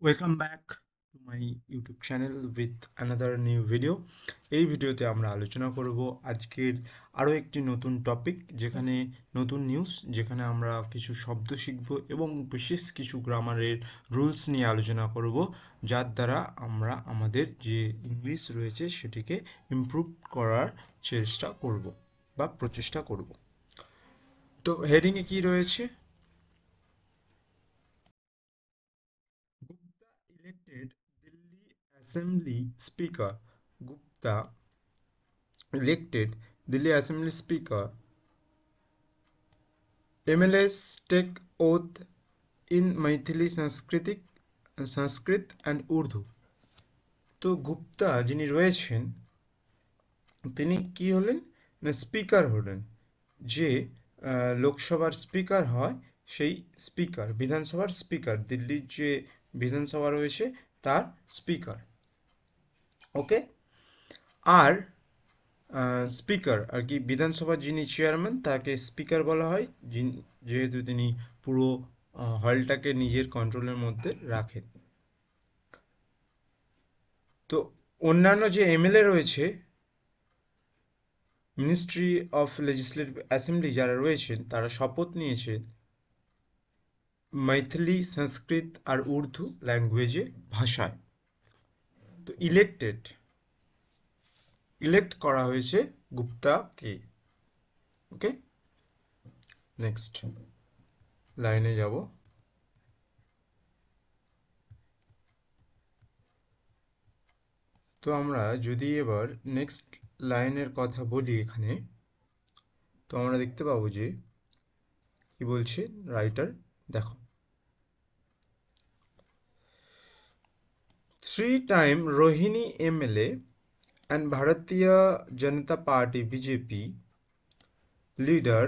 Welcome back to my YouTube channel with another new video. এই ভিডিওতে আমরা আলোচনা করব আজকের আরও একটি নতুন টপিক, যেখানে নতুন নিউজ, যেখানে আমরা কিছু শব্দ শিখব এবং বিশেষ কিছু গ্রামারের রুলস নিয়ে আলোচনা করব, যার দ্বারা আমরা আমাদের যে ইংলিশ রয়েছে সেটিকে ইমপ্রুভ করার চেষ্টা করব বা প্রচেষ্টা করব। তো হেডিংয়ে কি রয়েছে? Gupta elected Delhi Assembly Speaker. Gupta elected Delhi Assembly Speaker. MLAs take oath in Maithili Sanskrit and Urdu. তো গুপ্তা যিনি রয়েছেন তিনি কি হলেন না স্পিকার হলেন, যে লোকসভার স্পিকার হয় সেই স্পিকার, বিধানসভার স্পিকার, দিল্লির যে বিধানসভা রয়েছে তার স্পিকার। ওকে। আর স্পিকার আর কি বিধানসভার যিনি চেয়ারম্যান তাকে স্পিকার বলা হয়, যেহেতু তিনি পুরো হলটাকে নিজের কন্ট্রোলের মধ্যে রাখেন। তো অন্যান্য যে এমএলএ রয়েছে, মিনিস্ট্রি অফ লেজিসলেটিভ অ্যাসেম্বলি যারা রয়েছেন, তারা শপথ নিয়েছে মাইথিলি, সংস্কৃত আর উর্দু ল্যাঙ্গুয়েজে, ভাষায়। তো ইলেক্ট করা হয়েছে গুপ্তাকে। ওকে, নেক্সট লাইনে যাব। তো আমরা যদি এবার নেক্সট লাইনের কথা বলি এখানে, তো আমরা দেখতে পাবো যে কি বলছে রাইটার। দেখো, 3-time Rohini MLA and Bharatiya Janata Party BJP leader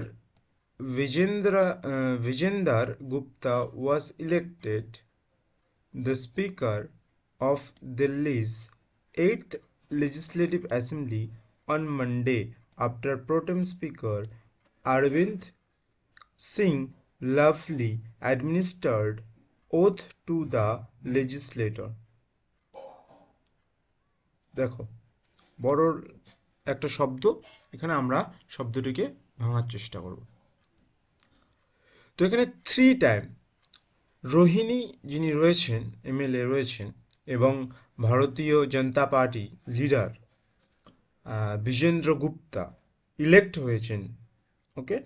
Vijender Gupta was elected the Speaker of Delhi's 8th Legislative Assembly on Monday after Pro Tem Speaker Arvind Singh Lovely administered oath to the legislator. দেখো, বড় একটা শব্দ, এখানে আমরা শব্দটিকে ভাঙার চেষ্টা করব। তো এখানে 3 টাইম রোহিণী যিনি রয়েছেন, এমএলএ রয়েছেন, এবং Bharatiya Janata party leader Bijendra Gupta elect হয়েছেন। ওকে।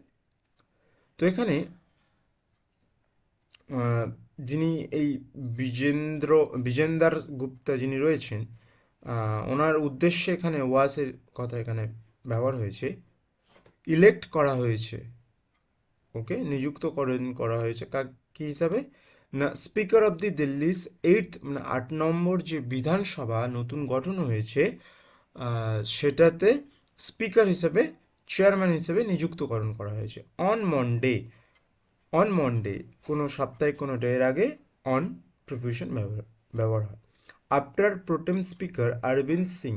তো এখানে যিনি এই বিজেন্দার গুপ্তা যিনি রয়েছেন, ওনার উদ্দেশ্যে এখানে ওয়াসের কথা এখানে ব্যবহার হয়েছে, ইলেক্ট করা হয়েছে। ওকে, করা হয়েছে কি হিসাবে না speaker of the Delhi's 8th, মানে 8 নম্বর যে বিধানসভা নতুন গঠন হয়েছে, সেটাতে স্পিকার হিসেবে, চেয়ারম্যান হিসেবে নিযুক্তকরণ করা হয়েছে অন মন্ডে, কোনো সাপ্তাহিক কোনো ডের আগে অন প্রিপোজিশন ব্যবহার হয়। After pro tem speaker Arvind Singh,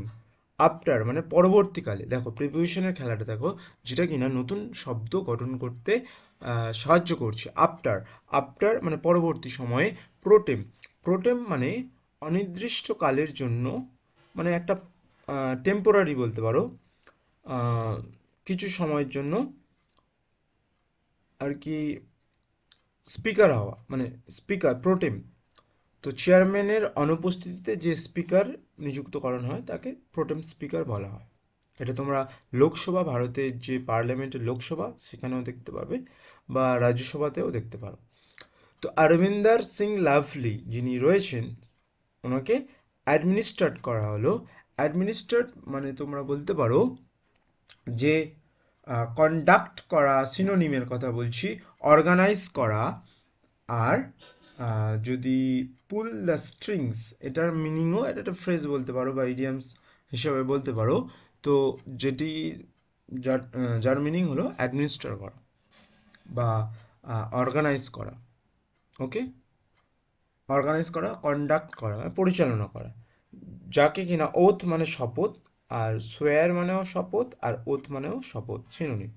after মানে পরবর্তীকালে, দেখো প্রিপোজিশনের খেলাটা দেখো, যেটা কিনা নতুন শব্দ গঠন করতে সাহায্য করছে। আফটার মানে পরবর্তী সময়ে, প্রোটেম মানে অনির্দিষ্টকালের জন্য, মানে একটা টেম্পোরারি বলতে পারো, কিছু সময়ের জন্য আর কি স্পিকার হওয়া, মানে স্পিকার প্রোটেম। তো চেয়ারম্যানের অনুপস্থিতিতে যে স্পিকার নিযুক্তকরণ হয় তাকে প্রোটেম স্পিকার বলা হয়। এটা তোমরা লোকসভা, ভারতের যে পার্লামেন্টের লোকসভা, সেখানেও দেখতে পাবে, বা রাজ্যসভাতেও দেখতে পারো। তো অরবিন্দার সিং লাভলি যিনি রয়েছেন, ওনাকে অ্যাডমিনিস্ট্রেট করা হলো। অ্যাডমিনিস্ট্রেট মানে তোমরা বলতে পারো যে কন্ডাক্ট করা, সিনোনিমের কথা বলছি, অর্গানাইজ করা। আর যদি পুল দ্য স্ট্রিংস, এটার মিনিংও, এটা একটা ফ্রেজ বলতে পারো বা ইডিয়ামস হিসাবে বলতে পারো। তো যেটি যার মিনিং হলো অ্যাডমিনিস্ট্রেট করা বা অর্গানাইজ করা। ওকে, অর্গানাইজ করা, কন্ডাক্ট করা, পরিচালনা করা, যাকে কিনা ওথ মানে শপথ, আর সোয়ার মানেও শপথ, আর ওথ মানেও শপথ, সিনোনিম।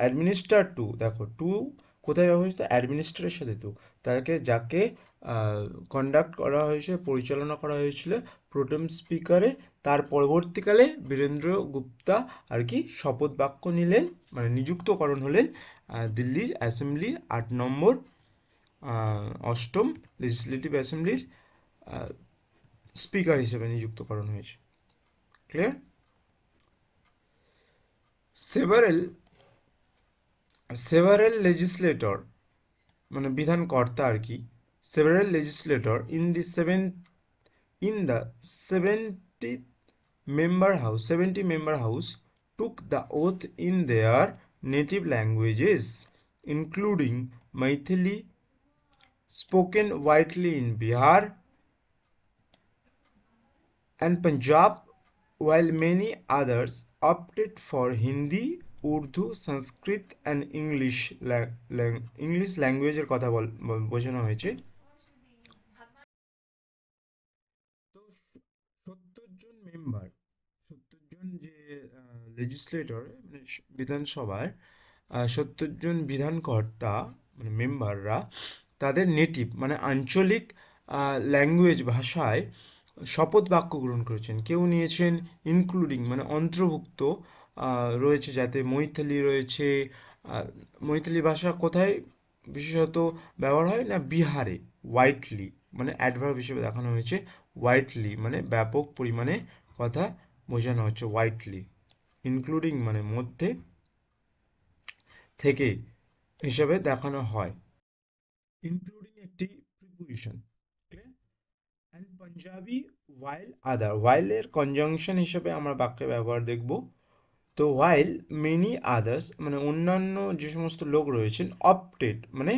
অ্যাডমিনিস্টার টু, দেখো টু কোথায় ব্যবহৃত? অ্যাডমিনিস্ট্রেশনে। তো তাকে যাকে কন্ডাক্ট করা হয়েছে, পরিচালনা করা হয়েছিল প্রোটেম স্পিকারে, তার পরবর্তীকালে বীরেন্দ্র গুপ্তা আর কি শপথ বাক্য নিলেন, মানে নিযুক্তকরণ হলেন দিল্লির অ্যাসেম্বলির 8 নম্বর অষ্টম লেজিসলেটিভ অ্যাসেম্বলির স্পিকার হিসেবে নিযুক্তকরণ হয়েছে। ক্লিয়ার? সেভারেল সেভারেল লেজিসলেটর মানে বিধানকর্তা আর কি, several legislator in the 70 member house took the oath in their native languages, including Maithili, spoken widely in Bihar and Punjab, while many others opted for Hindi, Urdu, Sanskrit and English languageর কথা বোঝানো হয়েছে। তো 70 জন member, 70 জন যে legislator মানে বিধানসভার 70 জন বিধানকর্তা মানে মেম্বাররা তাদের নেটিভ মানে আঞ্চলিক ল্যাঙ্গুয়েজ ভাষায় শপথ বাক্য গ্রহণ করেছেন। কেউ নিয়েছেন ইনক্লুডিং মানে অন্তর্ভুক্ত রয়েছে, যাতে মৈথিলি রয়েছে। মৈথিলি ভাষা কোথায় বিশেষত ব্যবহার হয় না? বিহারে। ওয়াইডলি মানে অ্যাডভার্ব হিসেবে দেখানো হয়েছে, ওয়াইডলি মানে ব্যাপক পরিমাণে কথা বোঝানো হচ্ছে, ওয়াইডলি। ইনক্লুডিং মানে মধ্যে থেকে হিসাবে দেখানো হয়। ইনক্লুডিং একটি preposition. And Punjabi while other, ওয়াইলের কনজাংশন হিসেবে আমরা বাক্যে ব্যবহার দেখব। তো ওয়াইল মেনি আদার্স মানে অন্যান্য যে সমস্ত লোক রয়েছেন, অপটেড মানে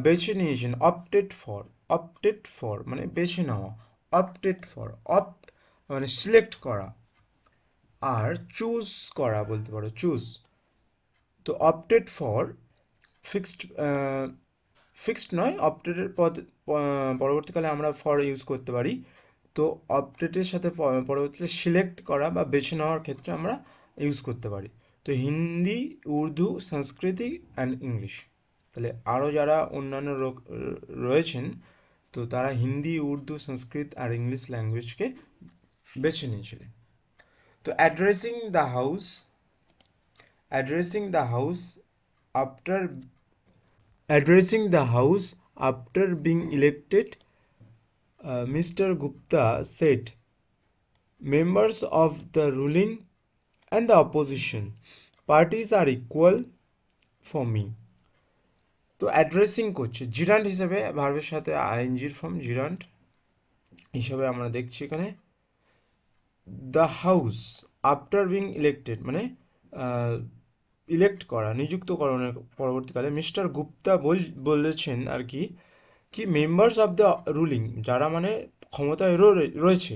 বেছে নিয়েছেন, অপটেড ফর মানে বেছে নেওয়া, অপটেড ফর অপ্ট মানে সিলেক্ট করা, আর চুজ করা বলতে পারো, চুজ। তো অপটেড ফর ফিক্সড, ফিক্সড নয়, অপটেডের পরবর্তীকালে আমরা ফর ইউজ করতে পারি। তো অপটেডের সাথে পরবর্তীতে সিলেক্ট করা বা বেছে নেওয়ার ক্ষেত্রে আমরা ইউজ করতে পারি। তো হিন্দি, উর্দু, সংস্কৃতি অ্যান্ড ইংলিশ। তাহলে আরও যারা অন্যান্য রয়েছেন, তো তারা হিন্দি, উর্দু, সংস্কৃত আর ইংলিশ ল্যাঙ্গুয়েজকে বেছে নিয়েছিলেন। তো addressing the house after being elected, Mr. Gupta said, members of the ruling and the opposition parties are equal for me. তো অ্যাড্রেসিং করছে জিরান্ট হিসেবে, ভার্বের সাথে আইএনজির ফর্ম জিরান্ট হিসাবে আমরা দেখছি এখানে। The house after being elected মানে ইলেক্ট করা, নিযুক্তকরণের পরবর্তীকালে মিস্টার গুপ্তা বলেছেন আর কি, কি মেম্বার্স অফ দ্য রুলিং যারা মানে ক্ষমতায় রয়েছে,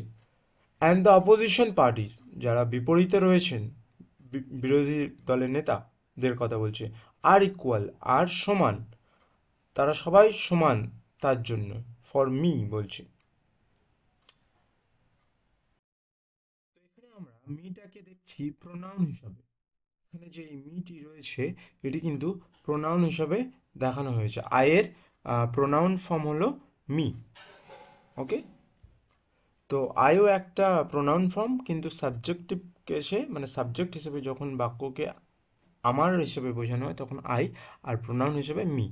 অ্যান্ড দ্য অপোজিশন পার্টিস যারা বিপরীতে রয়েছেন, বিরোধী দলের নেতাদের কথা বলছে, আর ইকুয়াল আর সমান, তারা সবাই সমান তার জন্য, ফর মি বলছে। তো এখানে আমরা মিটাকে দেখছি প্রোনাউন হিসাবে, এখানে যে মিটি রয়েছে এটি কিন্তু প্রোনাউন হিসাবে দেখানো হয়েছে। আয়ের প্রোনাউন ফর্ম হলো মি। ওকে, তো আইও একটা প্রোনাউন ফর্ম, কিন্তু সাবজেক্টিভ কেসে মানে সাবজেক্ট হিসেবে যখন বাক্যকে আমার হিসেবে বোঝানো হয় তখন আই, আর প্রোনাউন হিসেবে me.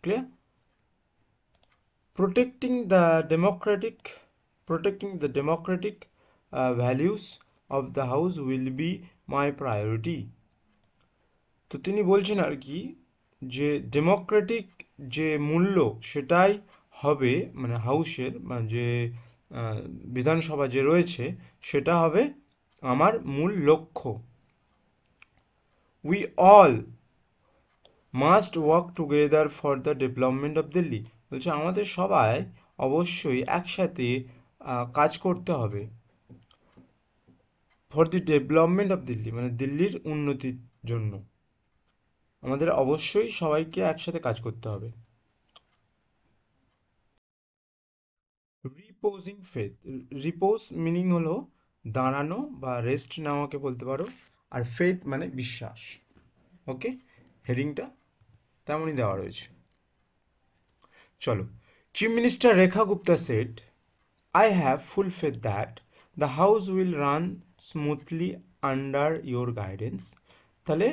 Clear? protecting the democratic values of the house will be my priority. তো তিনি বলছেন আর কি যে ডেমোক্রেটিক যে মূল্য সেটাই হবে মানে হাউসের মানে যে বিধানসভা যে রয়েছে সেটা হবে আমার মূল লক্ষ্য। We all must work together for the development of Delhi, বলছে আমাদের সবাই অবশ্যই একসাথে কাজ করতে হবে for the development of Delhi মানে দিল্লির উন্নতির জন্য, আমাদের অবশ্যই সবাইকে একসাথে কাজ করতে হবে। রিপোজিং ফেথ, রিপোজ মিনিং হলো দাঁড়ানো বা রেস্ট নেওয়াকে বলতে পারো, আর ফেথ মানে বিশ্বাস। ওকে, হেডিংটা তেমনই দেওয়া রয়েছে। চলো, chief minister Rekha Gupta said, I have full faith that the house will run smoothly under your guidance. তাহলে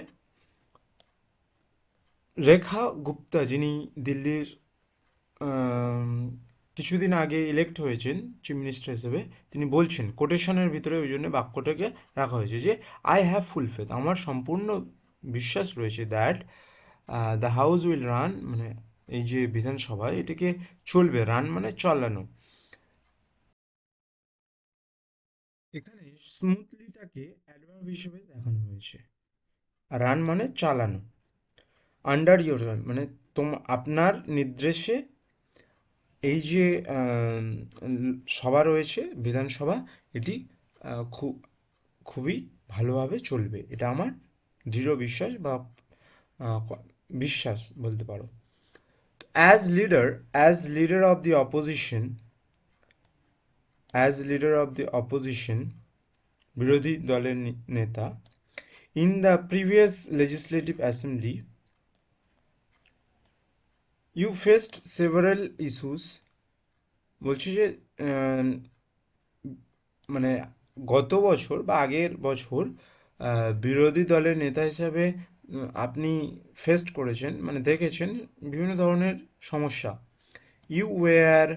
রেখা গুপ্তা, যিনি দিল্লির আম, কিছুদিন আগে ইলেক্ট হয়েছেন চিফ মিনিস্টার হিসেবে, তিনি বলছেন, কোটেশনের ভিতরে ওই জন্য বাক্যটাকে রাখা হয়েছে যে আই হ্যাভ ফুল ফেথ, আমার সম্পূর্ণ বিশ্বাস রয়েছে, that the house will run, মানে এই যে বিধানসভা এটাকে চলবে, রান মানে চালানো। এখানে স্মুথলিটাকে অ্যাডভার্ব হিসেবে দেখানো হয়েছে, রান মানে চালানো, আন্ডার ইয়োর রান মানে আপনার নির্দেশে এই যে সভা রয়েছে বিধানসভা, এটি খুবই ভালোভাবে চলবে, এটা আমার দৃঢ় বিশ্বাস বা বিশ্বাস বলতে পারো। As leader of the opposition, বিরোধী দলের নেতা, in the previous legislative assembly you faced several issues. বলছি যে মানে গত বছর বা আগের বছর বিরোধী দলের নেতা হিসাবে আপনি ফেসড করেছেন, মানে দেখেছেন বিভিন্ন ধরনের সমস্যা। You were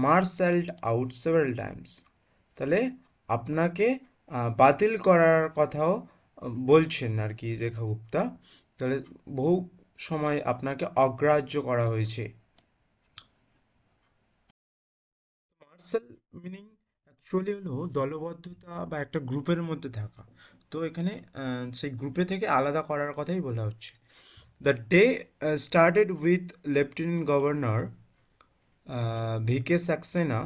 marshalled out several times. তাহলে আপনাকে বাতিল করার কথাও বলছেন আর কি রেখা গুপ্তা। তাহলে বহু সময় আপনাকে অগ্রাহ্য করা হয়েছে। মার্শাল মিনিং অ্যাকচুয়ালি হলো দলবদ্ধতা বা একটা গ্রুপের মধ্যে থাকা। তো এখানে সেই গ্রুপে থেকে আলাদা করার কথাই বলা হচ্ছে। The day started with lieutenant governor V K Saxena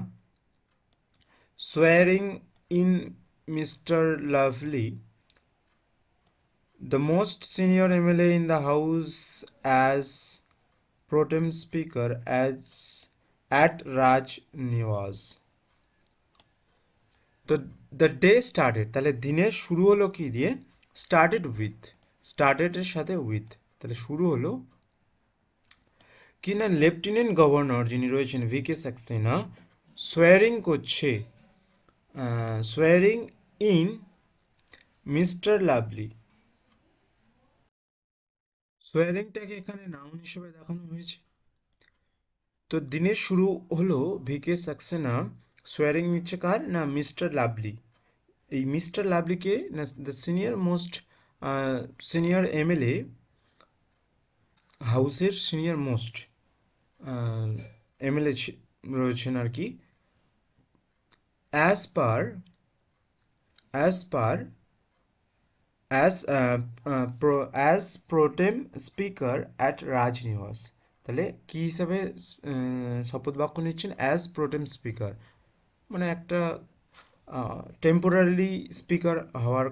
soaring in mister lovely, the most senior MLA in the House, as pro tem speaker as at Raj Niwas. তো দ্য ডে স্টার্টেড, তাহলে দিনের শুরু হলো কি দিয়ে? স্টার্টেড উইথ, স্টার্টেডের সাথে with, তাহলে শুরু হলো কি না, লেফটেন্যান্ট গভর্নর যিনি রয়েছেন ভিকে সাক্সেনা সোয়ারিং করছে, সোয়ারিং ইন মিস্টার লাভলি। সোয়ারিংটাকে এখানে নাউন হিসেবে দেখানো হয়েছে। তো দিনের শুরু হলো ভিকে সাক্সেনা সোয়ারিং নিচ্ছে কার না, মিস্টার লাভলি। এই মিস্টার লাভলিকে না দ্য সিনিয়র এমএলএ, হাউসের সিনিয়র মোস্ট এমএলএ রয়েছেন আর কি, as per as per as pro tem speaker at Raj Niwas. তাহলে কী হিসাবে শপথ বাক্য নিচ্ছেন? অ্যাজ প্রোটেম স্পিকার, মানে একটা টেম্পোরারি স্পিকার হওয়ার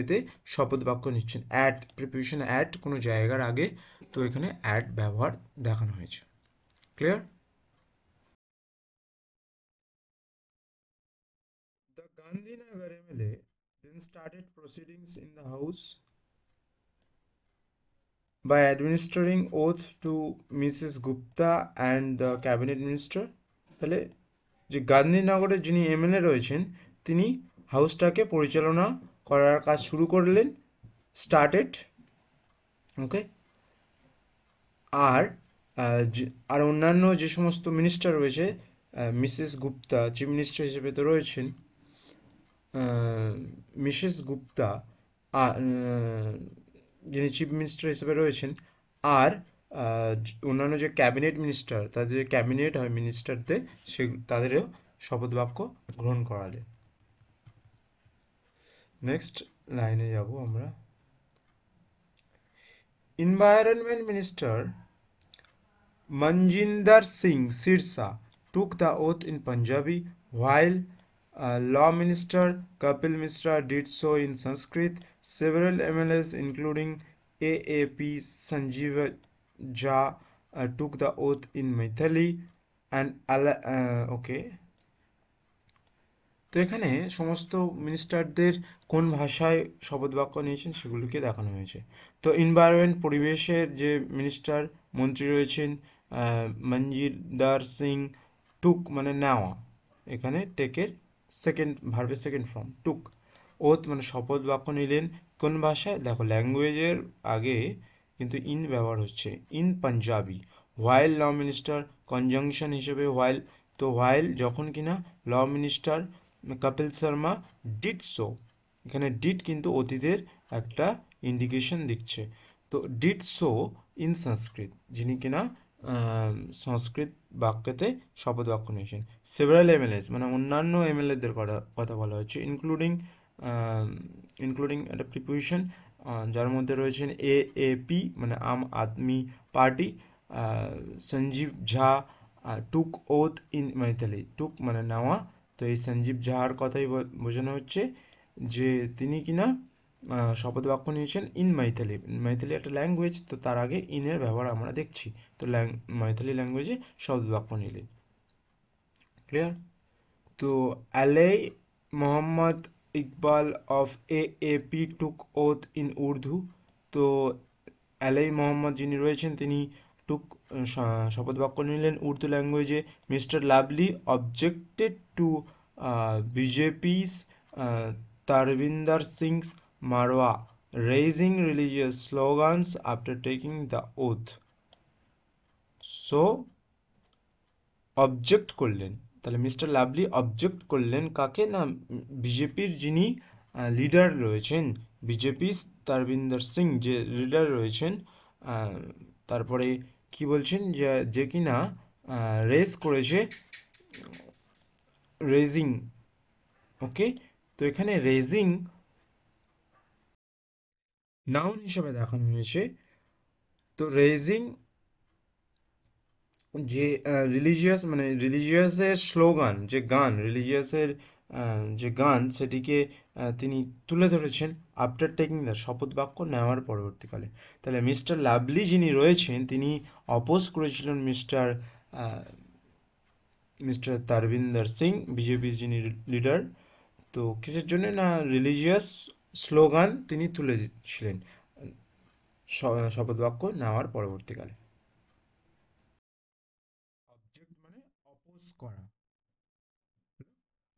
এতে শপথ বাক্য নিচ্ছেন। অ্যাট, প্রিপোজিশন অ্যাট কোনো জায়গার আগে, তো এখানে অ্যাট ব্যবহার দেখানো হয়েছে। Clear? The Gandhinagar MLA then started proceedings in the House by administering oath to Mrs. Gupta and the cabinet minister. তাহলে যে গান্ধীনগরের যিনি এমএলএ রয়েছেন তিনি হাউসটাকে পরিচালনা করার কাজ শুরু করলেন, স্টার্টেড, ওকে। আর আর অন্যান্য যে সমস্ত মিনিস্টার রয়েছে, মিসেস গুপ্তা চিফ মিনিস্টার হিসেবে তো রয়েছেন, মিসেস গুপ্তা যিনি চিফ মিনিস্টার হিসেবে রয়েছেন, আর অন্যান্য যে ক্যাবিনেট মিনিস্টার, তাদের যে ক্যাবিনেট হয় মিনিস্টারদের, সে তাদেরও শপথ বাক্য গ্রহণ করালে। নেক্সট লাইনে যাব আমরা। Environment minister Manjinder Singh Sirsa took the oath in Punjabi, while Law Minister Kapil Misra did so in Sanskrit. Several MLAs, including AAP Sanjeev Jha, took the oath in Maithili and okay. তো এখানে সমস্ত মিনিস্টারদের কোন ভাষায় শপথ বাক্য নিয়েছেন সেগুলিকে দেখানো হয়েছে। তো এনভায়রনমেন্ট পরিবেশের যে মিনিস্টার মন্ত্রী রয়েছেন মনজিদার সিং টুক মানে নেওয়া, এখানে টেকের সেকেন্ড ভার্বের সেকেন্ড ফর্ম টুক। ওথ মানে শপথ বাক্য নিলেন কোন ভাষায়, দেখো ল্যাঙ্গুয়েজের আগে কিন্তু ইন ব্যবহার হচ্ছে, in Punjabi. While law minister conjunction হিসেবে হোয়াইল, তো হোয়াইল যখন কিনা law minister Kapil Sharma did so, এখানে ডিড কিন্তু অতীতের একটা ইন্ডিকেশন দিচ্ছে। তো ডিড সো ইন সংস্কৃত, যিনি কিনা সংস্কৃত বাক্যতে শপথ বাক্য নিয়েছেন। সেভারাল এমএলএস মানে অন্যান্য এমএলএদের কথা বলা হচ্ছে, ইনক্লুডিং একটা প্রিপোজিশন যার মধ্যে রয়েছেন এএপি মানে Aam Aadmi party, Sanjeev Jha took oath in Maithili, took মানে নেওয়া। তো এই সঞ্জীব ঝার কথাই বোঝানো হচ্ছে যে তিনি কিনা শপথ বাক্য নিয়েছেন ইন মাইথালি। মাইথালি একটা ল্যাঙ্গুয়েজ, তো তার আগে ইনের ব্যবহার আমরা দেখছি। তো মাইথালি ল্যাঙ্গুয়েজে শপথ বাক্য নিলেন। ক্লিয়ার? তো আলাই Mohammad Iqbal of AAP took oath in Urdu. তো আলাই মোহাম্মদ যিনি রয়েছেন তিনি টুক শপথ বাক্য নিলেন উর্দু ল্যাঙ্গুয়েজে। Mister Lovely objected to BJP's Tarvinder Singh's Marwah raising religious slogans after taking the oath. So object করলেন, তাহলে মিস্টার লাভলি অবজেক্ট করলেন কাকে না, বিজেপির যিনি লিডার রয়েছেন, বিজেপি তারবিন্দর সিং যে লিডার রয়েছেন, তারপরে কি বলছেন যে যে কিনা রেস করেছে রেজিং। ওকে, তো এখানে রেজিং নাউন হিসেবে দেখানো হয়েছে। তো রেজিং যে রিলিজিয়াস মানে রিলিজিয়াসের স্লোগান, যে গান রিলিজিয়াসের যে গান সেটিকে তিনি তুলে ধরেছেন আফটার টেকিং দ্য শপথ বাক্য নেওয়ার পরবর্তীকালে। তাহলে মিস্টার লাভলি যিনি রয়েছেন তিনি অপোজ করেছিলেন মিস্টার তারবিন্দর সিং বিজেপি যিনি লিডার। তো কিসের জন্য না রিলিজিয়াস স্লোগান তিনি তুলেছিলেন শপথ বাক্য নেওয়ার পরবর্তীকালে। অবজেক্ট মানে অপোজ করা,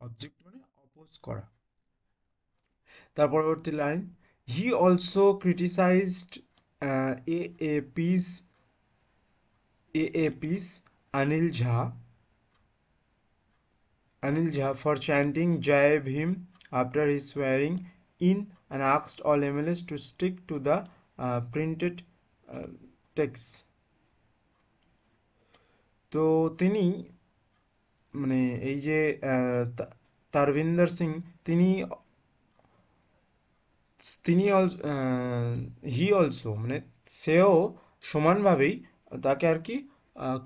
অবজেক্ট মানে অপোজ করা। তার পরবর্তী line, he also criticised AAP's AAP's Anil Jha for chanting Jai Bhim after his swearing in and asked all MLAs to stick to the printed uh, text. তো তিনি মানে এই যে তারবিন্দর সিং তিনি তিনি হি অলসো মানে সেও সমানভাবেই তাকে আর কি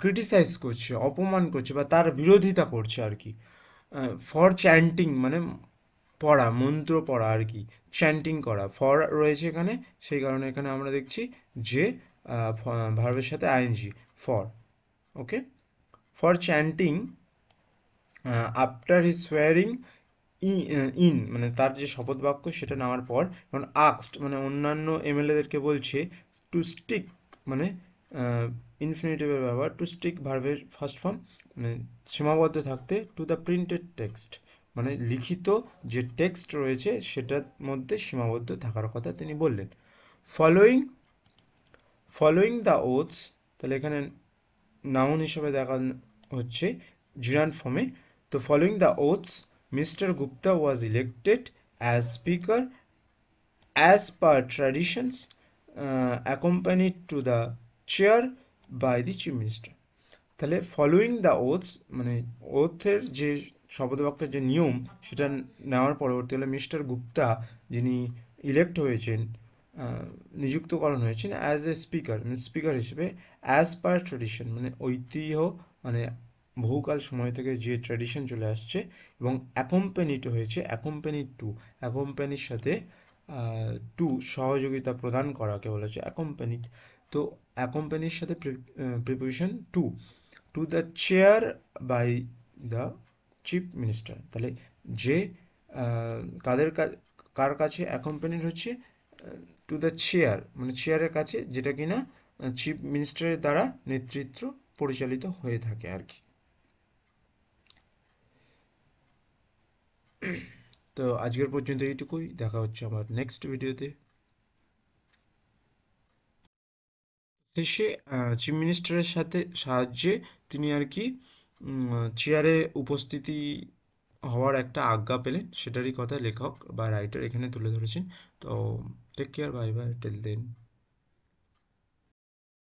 ক্রিটিসাইজ করছে, অপমান করছে বা তার বিরোধিতা করছে আর কি। ফর চ্যান্টিং মানে পড়া, মন্ত্র পড়া আর কি, চ্যান্টিং করা, ফর রয়েছে এখানে, সেই কারণে এখানে আমরা দেখছি যে ভার্বের সাথে ING for. Okay, for chanting after he swearing in মানে তার যে শপথ বাক্য সেটা নেওয়ার পর, কারণ আক্সড মানে অন্যান্য এমএলএদেরকে বলছে টু স্টিক মানে ইনফিনিটিভের ব্যবহার, টু স্টিক ভার্বের ফার্স্ট ফর্ম মানে সীমাবদ্ধ থাকতে, টু দ্য প্রিন্টেড টেক্সট মানে লিখিত যে টেক্সট রয়েছে সেটার মধ্যে সীমাবদ্ধ থাকার কথা তিনি বললেন। ফলোয়িং ফলোয়িং দ্য ওথস, তাহলে এখানে নাউন হিসেবে দেখা হচ্ছে জিরান ফর্মে। তো following the oaths mister Gupta was elected as speaker as per traditions accompanied to the chair by the chief minister. তাহলে ফলোয়িং দ্য ওথস মানে ওথের যে শপথবাক্যের যে নিয়ম সেটা নেওয়ার পরবর্তীকালে মিস্টার গুপ্তা যিনি ইলেক্ট হয়েছেন নিযুক্তকরণ হয়েছেন অ্যাজ এ স্পিকার মানে স্পিকার হিসেবে, অ্যাজ পার ট্রেডিশন মানে ঐতিহ্য মানে বহুকাল সময় থেকে যে ট্র্যাডিশন চলে আসছে, এবং অ্যাকম্পানিড হয়েছে অ্যাকম্পানিড টু, অ্যাকম্পানির সাথে টু সহযোগিতা প্রদান করাকে বলা হচ্ছে অ্যাকম্পানিড। তো অ্যাকম্পানির সাথে preposition to, to the chair by the chief minister. তাহলে যে কাদের কার কাছে অ্যাকম্পানিড হচ্ছে, টু দ্য চেয়ার, মানে চেয়ারের কাছে, যেটা কিনা চিফ মিনিস্টারের দ্বারা নেতৃত্ব পরিচালিত হয়ে থাকে আর কি। তো আজকের পর্যন্ত এইটুকুই, দেখা হচ্ছে আমার নেক্সট ভিডিওতে। শেষে চিফ মিনিস্টারের সাহায্যে তিনি আর কি চেয়ারে উপস্থিতি হওয়ার একটা আজ্ঞা পেলেন, সেটারই কথা লেখক বা রাইটার এখানে তুলে ধরেছেন। তো take care, bye bye till দেন।